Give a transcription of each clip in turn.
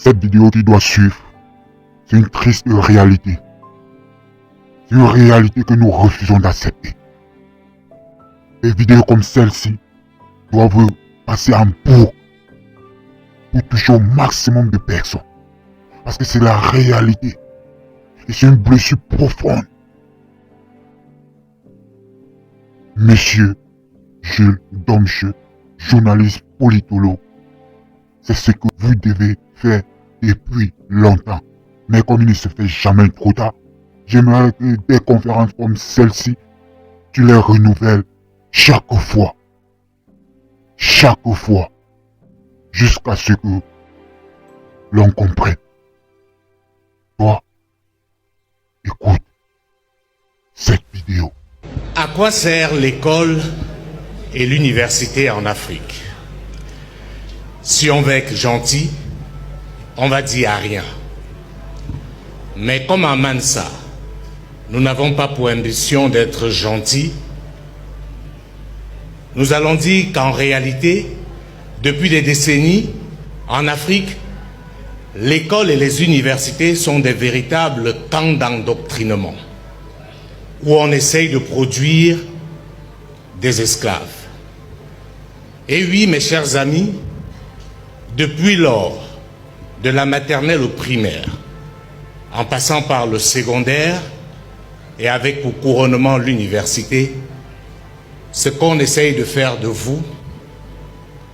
Cette vidéo qui doit suivre, c'est une triste réalité. C'est une réalité que nous refusons d'accepter. Des vidéos comme celle-ci doivent passer en boucle pour toucher au maximum de personnes. Parce que c'est la réalité. Et c'est une blessure profonde. Monsieur Jules Domcheux, journaliste politologue, c'est ce que vous devez faire depuis longtemps. Mais comme il ne se fait jamais trop tard, j'aimerais que des conférences comme celle-ci, tu les renouvelles chaque fois, jusqu'à ce que l'on comprenne. Toi, écoute cette vidéo. À quoi sert l'école et l'université en Afrique? Si on veut être gentil, on va dire à rien. Mais comme à Mansa, nous n'avons pas pour ambition d'être gentils, nous allons dire qu'en réalité, depuis des décennies, en Afrique, l'école et les universités sont des véritables camps d'endoctrinement, où on essaye de produire des esclaves. Et oui, mes chers amis, depuis lors, de la maternelle au primaire, en passant par le secondaire et avec pour couronnement l'université, ce qu'on essaye de faire de vous,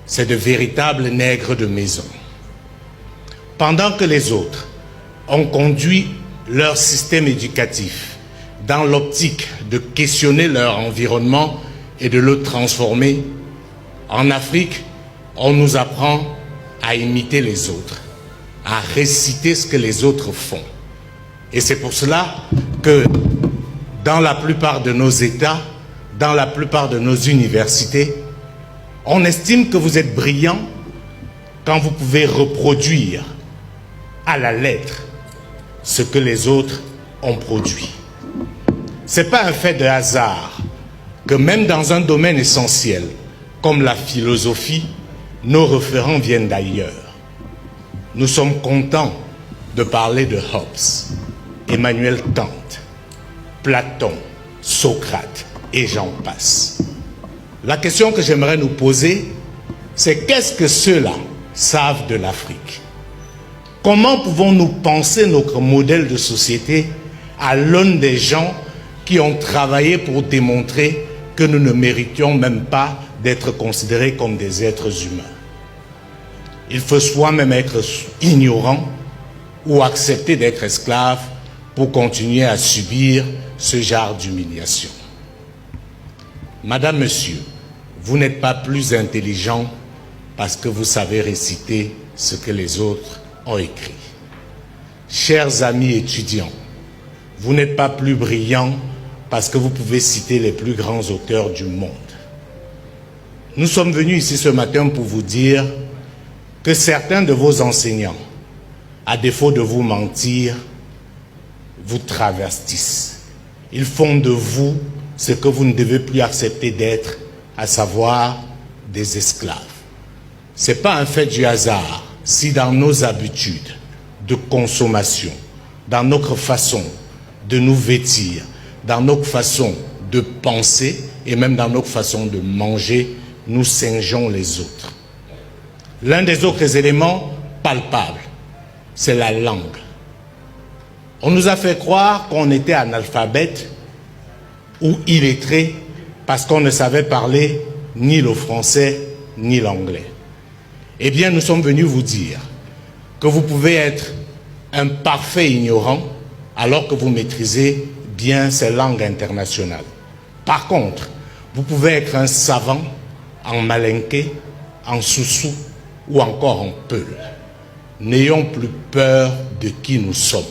c'est de véritables nègres de maison. Pendant que les autres ont conduit leur système éducatif dans l'optique de questionner leur environnement et de le transformer, en Afrique, on nous apprend à imiter les autres, à réciter ce que les autres font. Et c'est pour cela que dans la plupart de nos États, dans la plupart de nos universités, on estime que vous êtes brillant quand vous pouvez reproduire à la lettre ce que les autres ont produit. Ce n'est pas un fait de hasard que même dans un domaine essentiel comme la philosophie, nos référents viennent d'ailleurs. Nous sommes contents de parler de Hobbes, Emmanuel Kant, Platon, Socrate et j'en passe. La question que j'aimerais nous poser, c'est qu'est-ce que ceux-là savent de l'Afrique? Comment pouvons-nous penser notre modèle de société à l'aune des gens qui ont travaillé pour démontrer que nous ne méritions même pas d'être considérés comme des êtres humains? Il faut soi-même être ignorant ou accepter d'être esclave pour continuer à subir ce genre d'humiliation. Madame, Monsieur, vous n'êtes pas plus intelligent parce que vous savez réciter ce que les autres ont écrit. Chers amis étudiants, vous n'êtes pas plus brillants parce que vous pouvez citer les plus grands auteurs du monde. Nous sommes venus ici ce matin pour vous dire que certains de vos enseignants, à défaut de vous mentir, vous travestissent. Ils font de vous ce que vous ne devez plus accepter d'être, à savoir des esclaves. Ce n'est pas un fait du hasard si dans nos habitudes de consommation, dans notre façon de nous vêtir, dans notre façon de penser et même dans notre façon de manger, nous singeons les autres. L'un des autres éléments palpables, c'est la langue. On nous a fait croire qu'on était analphabète ou illettré parce qu'on ne savait parler ni le français ni l'anglais. Eh bien, nous sommes venus vous dire que vous pouvez être un parfait ignorant alors que vous maîtrisez bien ces langues internationales. Par contre, vous pouvez être un savant en malinké, en soussou ou encore en peul. N'ayons plus peur de qui nous sommes.